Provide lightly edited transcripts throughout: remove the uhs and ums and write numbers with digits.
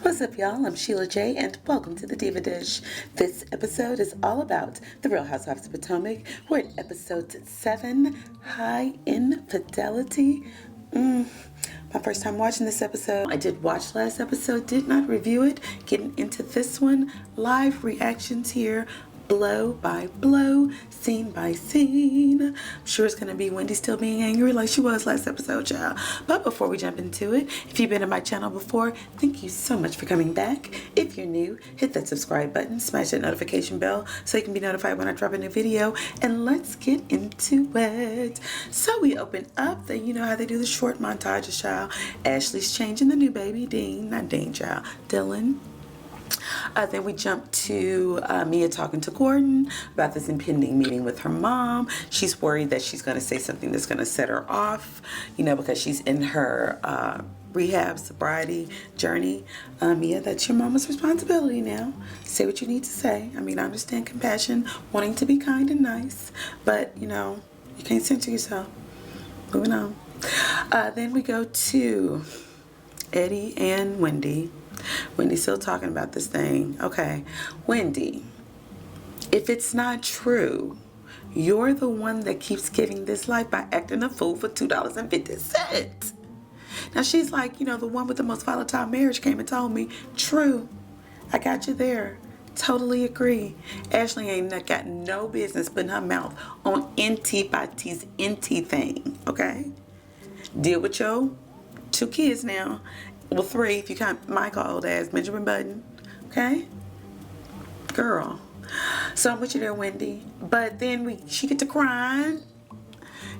What's up, y'all? I'm Sheila J, and welcome to the Diva Dish. This episode is all about the Real Housewives of Potomac. We're at episode 7, High Infidelity. My first time watching this episode. I did watch last episode, did not review it. Getting into this one, live reactions here, blow by blow, scene by scene. I'm sure it's gonna be Wendy still being angry like she was last episode, y'all. But before we jump into it, if you've been to my channel before, thank you so much for coming back. If you're new, hit that subscribe button, smash that notification bell so you can be notified when I drop a new video, and let's get into it. So we open up, you know how they do the short montages, y'all. Ashley's changing the new baby, Dylan. Then we jump to Mia talking to Gordon about this impending meeting with her mom. She's worried that she's going to say something that's going to set her off, you know, because she's in her rehab sobriety journey. Mia, that's your mama's responsibility now. Say what you need to say. I mean, I understand compassion, wanting to be kind and nice, but, you know, you can't censor yourself. Moving on. Then we go to Eddie and Wendy. Wendy's still talking about this thing. Okay, Wendy, if it's not true, you're the one that keeps giving this life by acting a fool for $2.50. Now she's like, you know, the one with the most volatile marriage came and told me, true, I got you there. Totally agree. Ashley ain't got no business putting her mouth on N.T.'s N.T. thing, okay? Deal with your 2 kids now. Well, 3 if you count Michael old ass Benjamin Button. Okay? Girl. So I'm with you there, Wendy. But then she get to crying.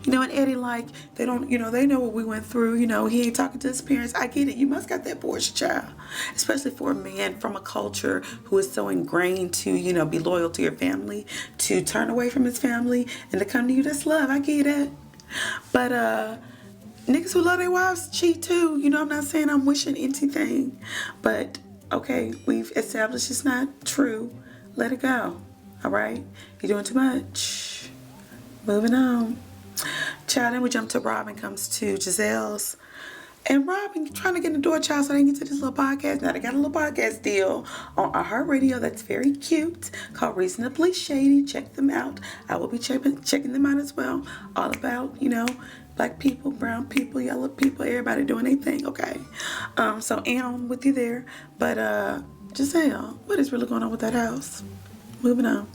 You know, and Eddie like, they don't, you know, they know what we went through. You know, he ain't talking to his parents. I get it. You must got that Porsche child. Especially for a man from a culture who is so ingrained to, you know, be loyal to your family, to turn away from his family and to come to you. That's love. I get it. But, niggas who love their wives cheat too. You know, I'm not saying I'm wishing anything. But, okay, we've established it's not true. Let it go. All right? You're doing too much. Moving on. Child, then we jump to Robin comes to Giselle's. And Robin trying to get in the door, child, so they can get to this little podcast. Now, they got a little podcast deal on iHeartRadio that's very cute called Reasonably Shady. Check them out. I will be checking them out as well. All about, you know, black people, brown people, yellow people, everybody doing their thing, okay? So, Ann, I'm with you there. But, Giselle, what is really going on with that house? Moving on.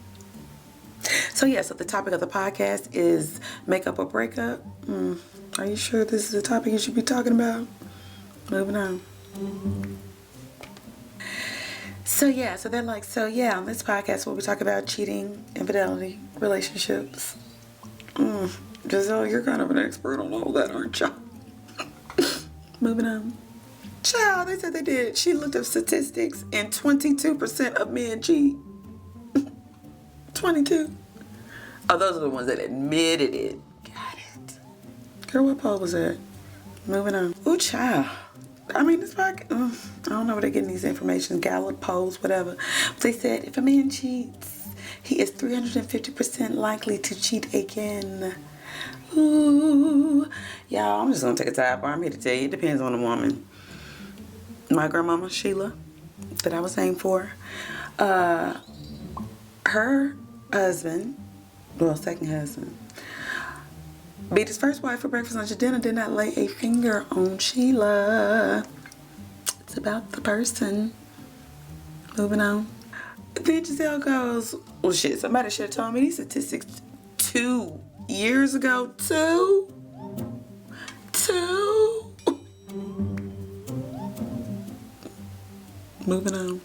So, yeah, so the topic of the podcast is makeup or breakup. Are you sure this is a topic you should be talking about? Moving on. So, yeah, so they're like, so, yeah, on this podcast, we'll be talking about cheating, infidelity, relationships. Giselle, you're kind of an expert on all that, aren't you? Moving on. Child, they said they did. She looked up statistics, and 22% of men cheat. 22. Oh, those are the ones that admitted it. Got it. Girl, what poll was that? Moving on. Ooh, child. I mean, this podcast, I don't know where they're getting these information. Gallup polls, whatever. But they said if a man cheats, he is 350% likely to cheat again. Ooh. Y'all, I'm just going to take a sidebar. I'm here to tell you, it depends on the woman. My grandmama, Sheila, that I was named for, her husband, well, second husband, beat his first wife for breakfast, lunch, and dinner, did not lay a finger on Sheila. It's about the person. Moving on. Then Giselle goes, well, shit, somebody should have told me these statistics 2 years ago. Two. Moving on.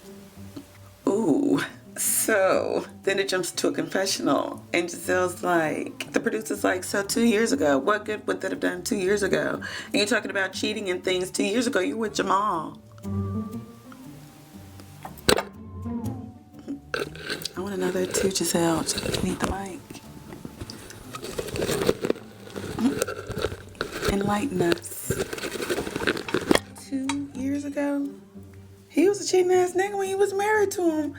Ooh. So then it jumps to a confessional, and Giselle's like, the producer's like, so 2 years ago, what good would that have done 2 years ago? And you're talking about cheating and things 2 years ago. You were with Jamal. I want to know that too, Giselle. You need the mic. Enlighten us. 2 years ago, he was a cheating ass nigga when he was married to him.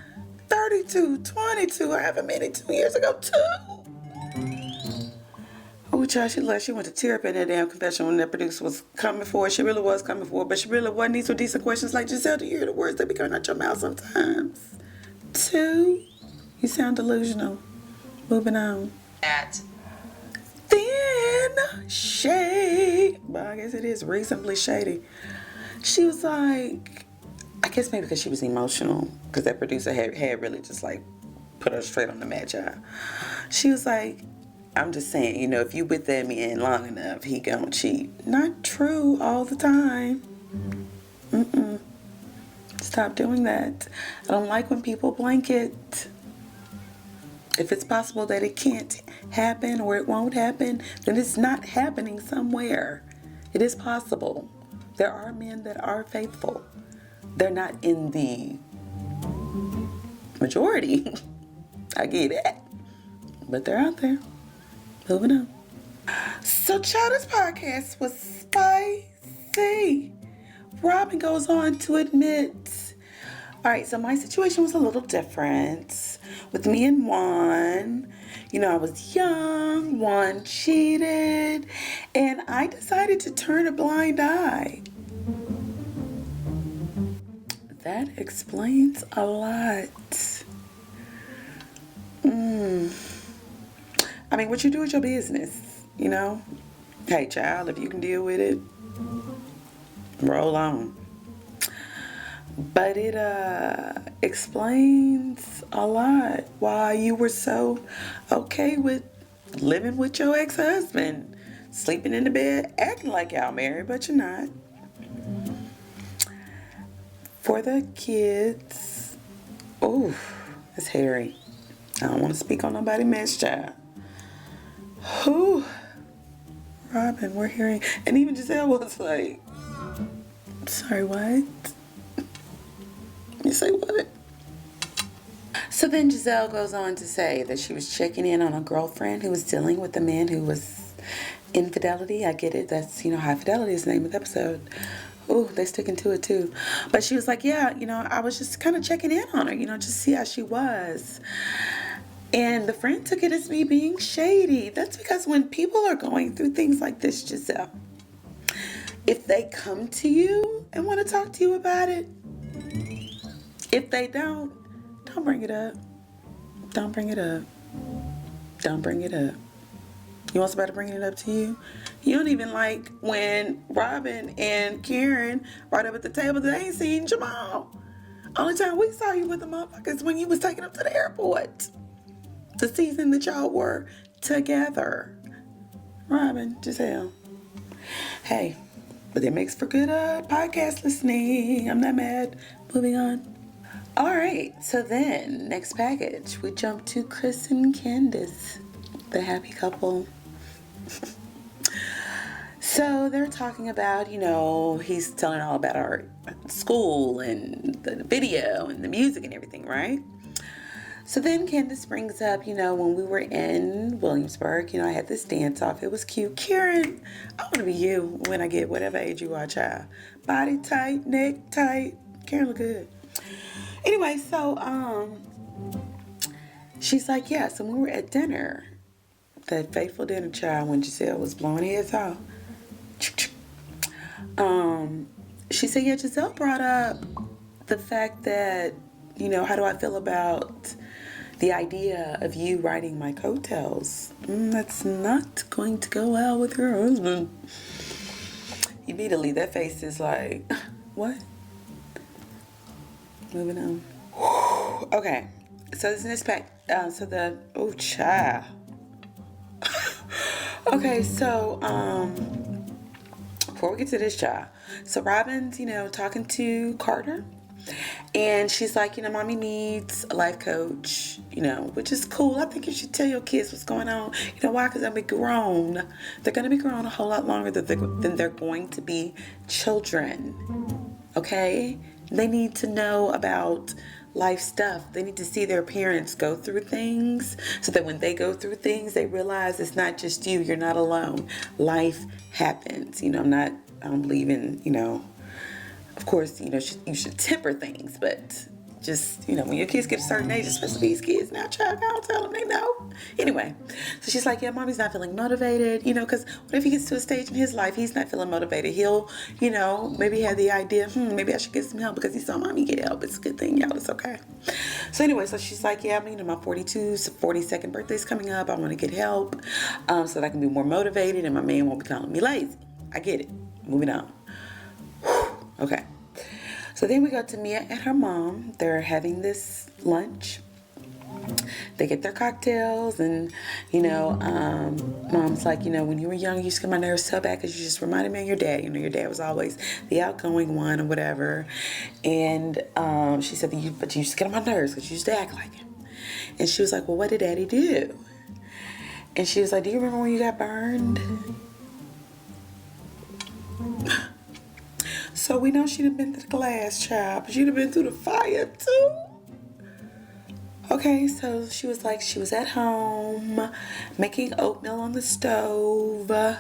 32, 22, however many 2 years ago, too. Oh, Ooh, child, she went to tear up in that damn confession when that producer was coming for her. She really was coming for her, but she really wasn't. These were decent questions like, Giselle, do you hear the words that be coming out your mouth sometimes? 2, you sound delusional. Moving on. Then, shade. Well, I guess it is reasonably shady. She was like, I guess maybe because she was emotional, because that producer had really just like put her straight on the match. She was like, I'm just saying, you know, if you with that man long enough, he gonna cheat. Not true all the time. Stop doing that. I don't like when people blanket. If it's possible that it can't happen or it won't happen, then it's not happening somewhere. It is possible. There are men that are faithful. They're not in the majority. I get it. But they're out there. Moving on. So, child, this podcast was spicy. Robin goes on to admit, all right, so my situation was a little different with me and Juan. You know, I was young, Juan cheated, and I decided to turn a blind eye. That explains a lot. I mean, what you do is your business, you know? Hey, child, if you can deal with it, roll on. But it explains a lot why you were so okay with living with your ex-husband, sleeping in the bed, acting like y'all married, but you're not. For the kids, ooh, it's hairy. I don't want to speak on nobody's mess, child. Whew. Robin, we're hearing, and even Giselle was like, sorry, what? You say what? So then Giselle goes on to say that she was checking in on a girlfriend who was dealing with a man who was infidelity. I get it. That's, you know, high fidelity is the name of the episode. Ooh, they sticking to it too. But she was like, yeah, you know, I was just kind of checking in on her, you know, just see how she was. And the friend took it as me being shady. That's because when people are going through things like this, Giselle, if they come to you and want to talk to you about it, if they don't bring it up. Don't bring it up. Don't bring it up. You want somebody bringing it up to you? You don't even like when Robin and Karen right up at the table, they ain't seen Jamal. Only time we saw you with the motherfuckers when you was taking them to the airport. The season that y'all were together. Robin, Giselle. Hey, but it makes for good podcast listening. I'm not mad. Moving on. All right, so then next package, we jump to Chris and Candace, the happy couple. So they're talking about, you know, he's telling all about our school and the video and the music and everything, right? So then Candace brings up, you know, when we were in Williamsburg, you know, I had this dance off. It was cute. Karen, I want to be you when I get whatever age you are, child. Body tight, neck tight. Karen look good. Anyway, so she's like, yeah, so when we were at dinner, that fateful dinner, child, when Giselle was blowing heads off, she said, yeah, Giselle brought up the fact that, you know, how do I feel about the idea of you riding my coattails? That's not going to go well with your husband. Immediately, that face is like, what? Moving on. Okay, so this next pack, oh, child. Okay, so, before we get to this, child, so Robin's, you know, talking to Carter, and she's like, you know, mommy needs a life coach, you know, which is cool. I think you should tell your kids what's going on. You know why? Because they'll be grown. They're going to be grown a whole lot longer than they're going to be children, okay? They need to know about life stuff. They need to see their parents go through things so that when they go through things, they realize it's not just you. You're not alone. Life happens. You know, I don't believe in, you know, of course, you know, you should temper things, but just, when your kids get a certain age, especially these kids now, child, I don't tell them they know. Anyway, so she's like, yeah, mommy's not feeling motivated, because what if he gets to a stage in his life, he's not feeling motivated. He'll, maybe have the idea, maybe I should get some help because he saw mommy get help. It's a good thing, y'all. It's okay. So anyway, so she's like, yeah, my 42nd birthday's coming up. I want to get help so that I can be more motivated and my man won't be calling me lazy. I get it. Moving on. Okay. So then we go to Mia and her mom. They're having this lunch. They get their cocktails and, mom's like, when you were young, you used to get my nerves so bad because you just reminded me of your dad. Your dad was always the outgoing one or whatever. And she said, but you used to get on my nerves because you used to act like him. And she was like, well, what did daddy do? And she was like, do you remember when you got burned? So we know she'd have been through the glass, child, but she'd have been through the fire too. Okay, so she was like, she was at home making oatmeal on the stove. And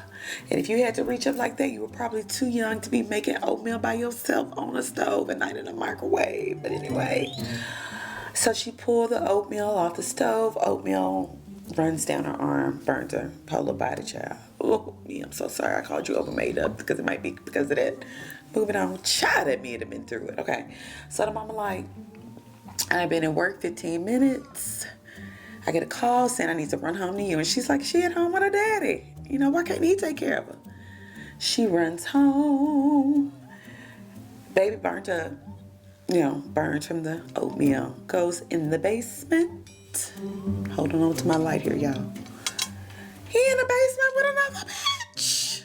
if you had to reach up like that, you were probably too young to be making oatmeal by yourself on a stove and not in a microwave. But anyway, so she pulled the oatmeal off the stove. Oatmeal runs down her arm, burns her whole body, child. Oh, I'm so sorry. I called you over made up because it might be because of that. Moving on, child, that me had been through it. Okay, so the mama like, I've been at work 15 minutes. I get a call saying I need to run home to you. And she's like, she at home with her daddy. Why can't he take care of her? She runs home. Baby burnt up. Burned from the oatmeal. Goes in the basement. Holding on to my light here, y'all. He in the basement with another bitch.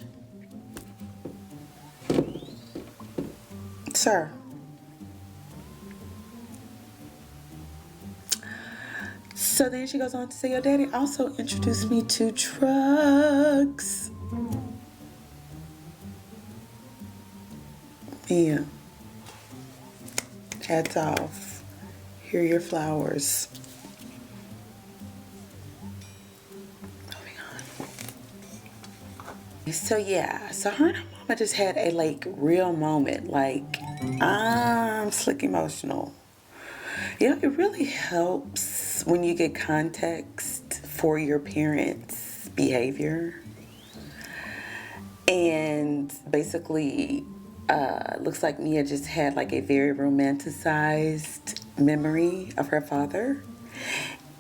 Sir. So then she goes on to say, your daddy also introduced me to drugs. Yeah. Hats off. Here are your flowers. Moving on. So yeah, so her and her mama just had a real moment. I'm slick emotional. It really helps when you get context for your parents' behavior. And basically, looks like Mia just had a very romanticized memory of her father.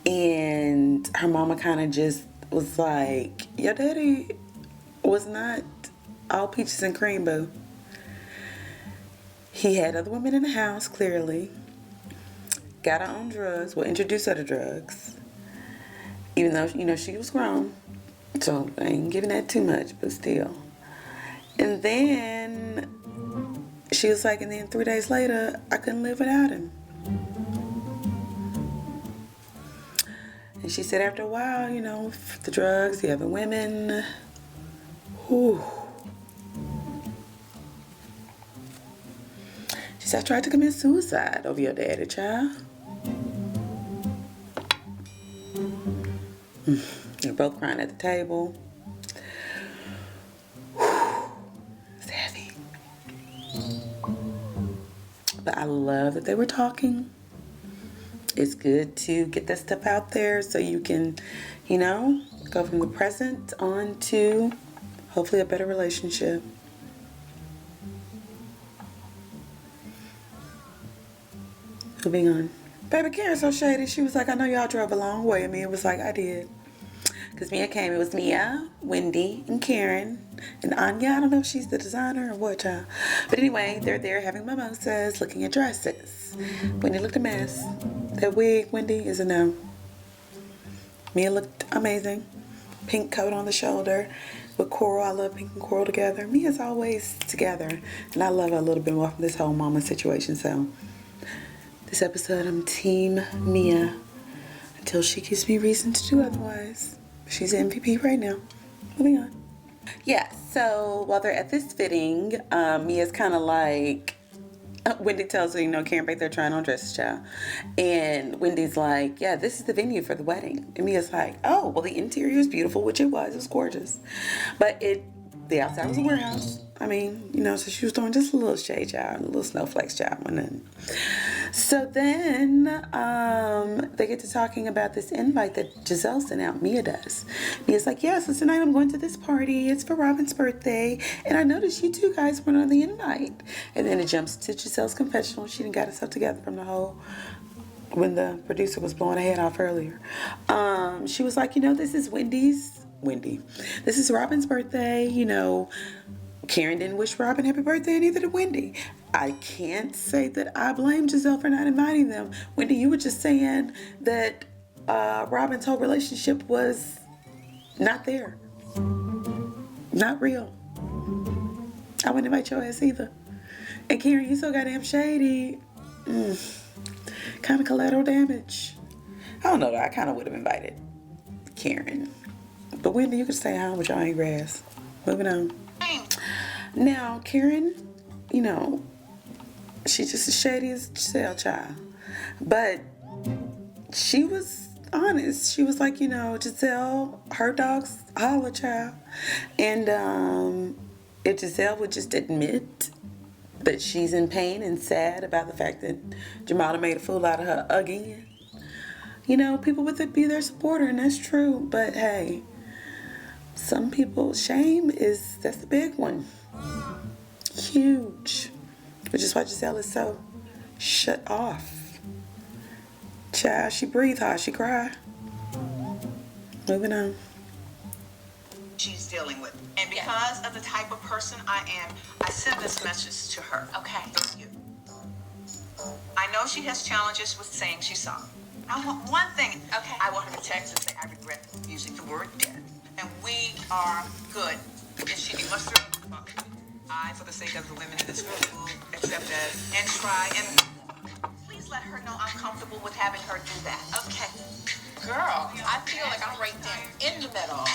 And her mama kind of just was like, your daddy was not all peaches and cream, boo. He had other women in the house, clearly. Got her on drugs. Well, introduced her to drugs. Even though, she was grown. So I ain't giving that too much, but still. And then she was like, and then 3 days later, I couldn't live without him. And she said after a while, the drugs, the other women, whew. She said, I tried to commit suicide over your daddy, child. They're both crying at the table. It's heavy. But I love that they were talking. It's good to get that stuff out there so you can, go from the present on to hopefully a better relationship. Moving on. Baby Karen's so shady. She was like, I know y'all drove a long way. And Mia was like, I did. Because Mia came. It was Mia, Wendy, and Karen. And Anya, I don't know if she's the designer or what, child. But anyway, they're there having mimosas, looking at dresses. Wendy looked a mess. That wig, Wendy, is a no. Mia looked amazing. Pink coat on the shoulder with coral. I love pink and coral together. Mia's always together. And I love her a little bit more from this whole mama situation, so... This episode, I'm Team Mia until she gives me reason to do otherwise. She's an MVP right now. Moving on. Yeah, so while they're at this fitting, Mia's kind of like, Wendy tells her, Karen back there trying on dresses, child. And Wendy's like, yeah, this is the venue for the wedding. And Mia's like, oh, well, the interior is beautiful, which it was. It was gorgeous. But it The outside was a warehouse. I mean, you know, so she was throwing just a little shade job, a little snowflakes job. So then they get to talking about this invite that Giselle sent out. Mia does. Mia's like, yeah, so tonight I'm going to this party. It's for Robin's birthday. And I noticed you two guys weren't on the invite. And then it jumps to Giselle's confessional. She didn't got herself together from the whole, when the producer was blowing her head off earlier. She was like, you know, this is Wendy. This is Robin's birthday, you know. Karen didn't wish Robin happy birthday, and neither did Wendy. I can't say that I blame Giselle for not inviting them. Wendy, you were just saying that Robin's whole relationship was not there. Not real. I wouldn't invite your ass either. And Karen, you so goddamn shady. Kind of collateral damage. I don't know though. I kind of would have invited Karen. But Wendy, you could stay home with your own grass. Moving on. Now, Karen, you know, she's just as shady as Giselle, child. But she was honest. She was like, you know, Giselle, her dog's holler, child. And if Giselle would just admit that she's in pain and sad about the fact that Jamala made a fool out of her again, you know, people would be their supporter, and that's true. But hey, some people, shame that's the big one. Huge. Which is why Giselle is so shut off. Child, she breathe hard, she cry. Moving on. She's dealing with. And because of the type of person I am, I send this message to her. Okay. You. I know she has challenges with saying she's sorry. I want one thing. Okay. I want her to text and say, I regret using the word death. And we are good. And she must I, for the sake of the women in this room, will accept that and try and please let her know I'm comfortable with having her do that. Okay. Girl, I feel like I'm right there in the middle.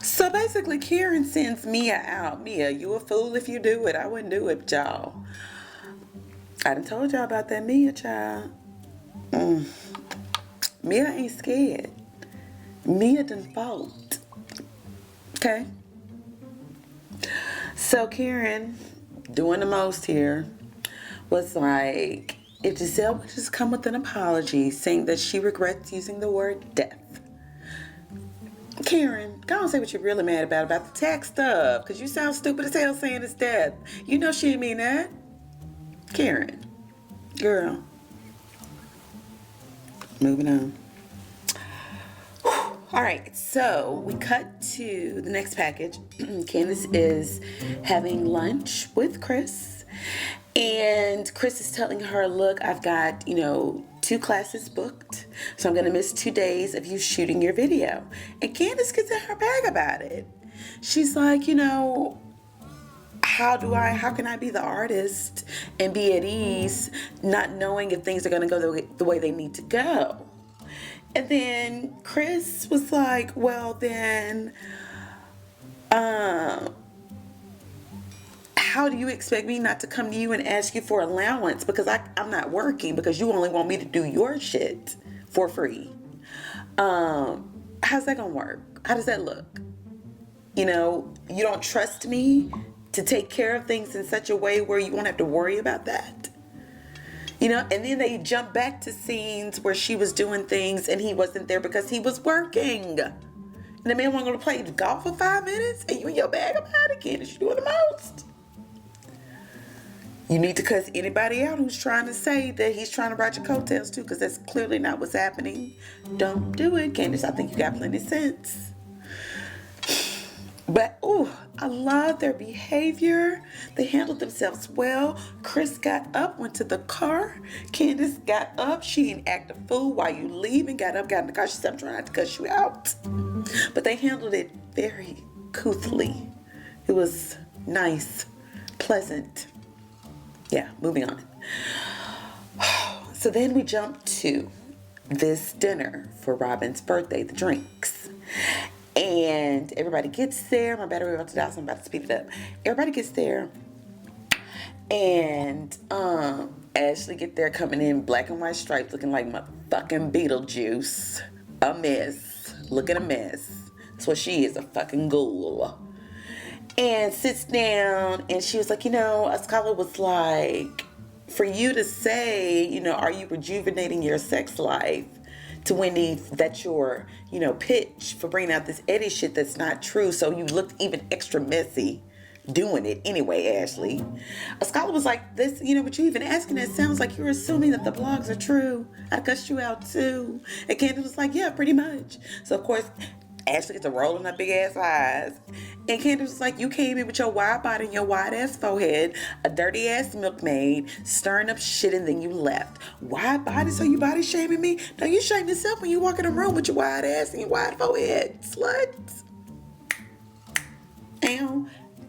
So basically, Karen sends Mia out. Mia, you a fool if you do it. I wouldn't do it, y'all. I done told y'all about that Mia, child. Mia ain't scared. Mia done fought. Okay? So Karen, doing the most here, was like, if Giselle would just come with an apology saying that she regrets using the word death. Karen, go and say what you're really mad about the tax stuff, because you sound stupid as hell saying it's death. You know she didn't mean that. Karen, girl. Moving on. All right, so we cut to the next package. Candace is having lunch with Chris, and Chris is telling her, look, I've got, 2 classes booked, so I'm going to miss 2 days of you shooting your video. And Candace gets in her bag about it. She's like, how can I be the artist and be at ease not knowing if things are going to go the way they need to go? And then Chris was like, well, then, how do you expect me not to come to you and ask you for allowance because I'm not working because you only want me to do your shit for free? How's that gonna work? How does that look? You don't trust me to take care of things in such a way where you won't have to worry about that? And then they jump back to scenes where she was doing things and he wasn't there because he was working. And the man wasn't going to play golf for 5 minutes and you in your bag about it, Candace, you doing the most. You need to cuss anybody out who's trying to say that he's trying to ride your coattails too, because that's clearly not what's happening. Don't do it, Candace. I think you got plenty of sense. But, I love their behavior. They handled themselves well. Chris got up, went to the car. Candace got up. She didn't act a fool while you leave and got up, got in the car. She said, I'm trying not to cuss you out. But they handled it very couthly. It was nice, pleasant. Yeah, moving on. So then we jump to this dinner for Robin's birthday, the drinks. And everybody gets there. My battery about to die, so I'm about to speed it up. Everybody gets there. And Ashley get there coming in black and white stripes looking like my fucking Beetlejuice. A mess. Looking a mess. That's what she is, a fucking ghoul. and sits down, and she was like, a scholar was like, for you to say, are you rejuvenating your sex life, to Wendy, that's your, pitch for bringing out this Eddie shit that's not true, so you looked even extra messy doing it anyway, Ashley. A scholar was like, this, but you even asking that sounds like you're assuming that the blogs are true. I cussed you out too. And Candace was like, yeah, pretty much. So of course, Ashley gets a roll in her big ass eyes. And Candace was like, you came in with your wide body and your wide ass forehead, a dirty ass milkmaid, stirring up shit, and then you left. Wide body, so you body shaming me? No, you shame yourself when you walk in the room with your wide ass and your wide forehead, slut. Ow.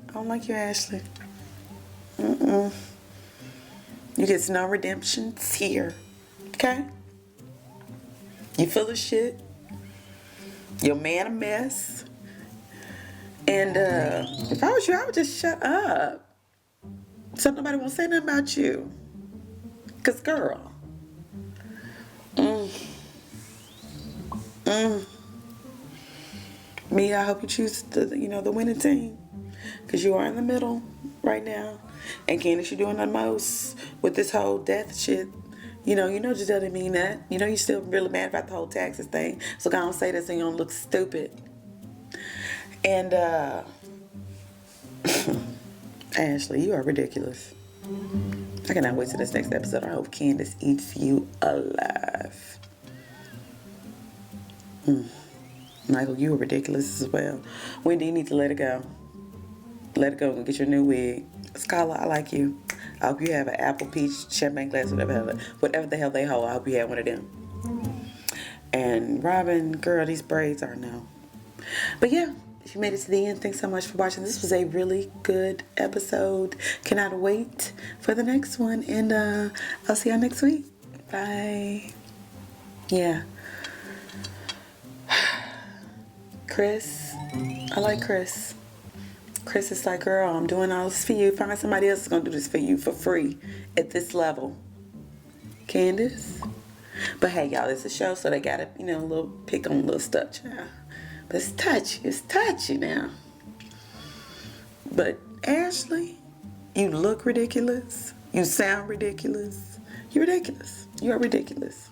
I don't like you, Ashley. You get no redemptions here. Okay? You full of shit. Your man a mess. And if I was you, I would just shut up. So nobody won't say nothing about you. Cause girl. Me, I hope you choose the winning team. Cause you are in the middle right now. And Candace, you're doing the most with this whole death shit. Giselle didn't mean that. You're still really mad about the whole taxes thing. So go on, say this and you don't look stupid. And Ashley, you are ridiculous. I cannot wait till this next episode. I hope Candace eats you alive. Michael, you are ridiculous as well. Wendy, you need to let it go. Let it go and get your new wig. Scholar, I like you. I hope you have an apple, peach, champagne glass, whatever the hell they hold. I hope you have one of them. And Robin, girl, these braids are no. But yeah, if you made it to the end, thanks so much for watching. This was a really good episode. Cannot wait for the next one. And I'll see y'all next week. Bye. Yeah. Chris. I like Chris. Chris is like, girl, I'm doing all this for you. Find somebody else that's going to do this for you for free at this level. Candace. But hey, y'all, it's a show, so they got to, a little pick on little stuff, child. But it's touchy. It's touchy now. But Ashley, you look ridiculous. You sound ridiculous. You're ridiculous. You're ridiculous.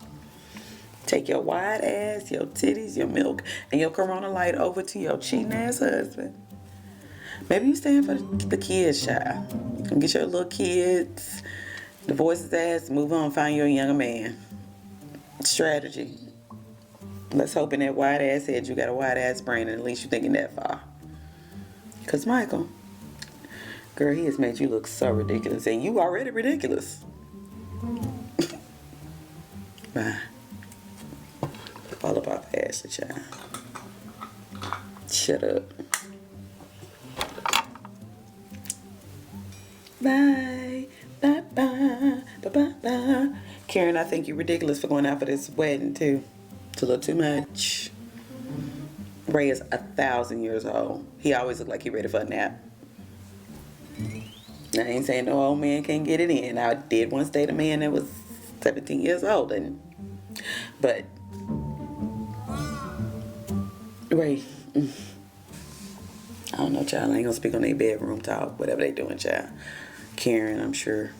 Take your wide ass, your titties, your milk, and your Corona Light over to your cheating ass husband. Maybe you stand for the kids, child. Come get your little kids, divorce his ass, move on, find you a younger man. Strategy. Let's hope in that wide ass head you got a wide ass brain, and at least you're thinking that far. Because Michael, girl, he has made you look so ridiculous, and you already ridiculous. Bye. All about Ashley, child. Shut up. Bye. Bye bye. Bye bye bye. Karen, I think you're ridiculous for going out for this wedding too. It's a little too much. Ray is 1,000 years old. He always look like he ready for a nap. I ain't saying no old man can't get it in. I did once date a man that was 17 years old, but Ray, I don't know, child. I ain't gonna speak on their bedroom talk, whatever they doing, child. Karen, I'm sure.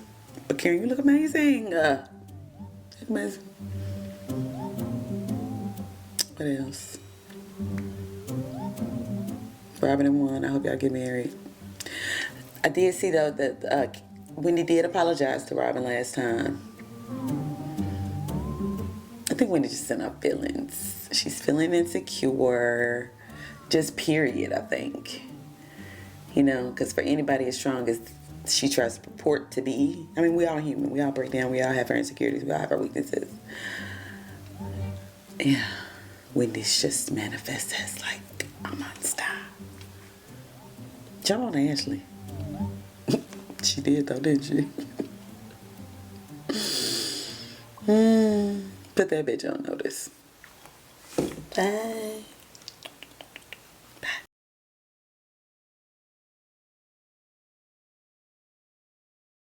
But Karen, you look amazing. Amazing. What else? Robin and Juan, I hope y'all get married. I did see though that Wendy did apologize to Robin last time. I think Wendy just sent out feelings. She's feeling insecure. Just period, I think. Because for anybody as strong as she tries to purport to be, I mean, we all human. We all break down. We all have our insecurities. We all have our weaknesses. Yeah. Wendy's just manifests as like a monster. Jump on Ashley. She did though, didn't she? Put that bitch on notice. Bye.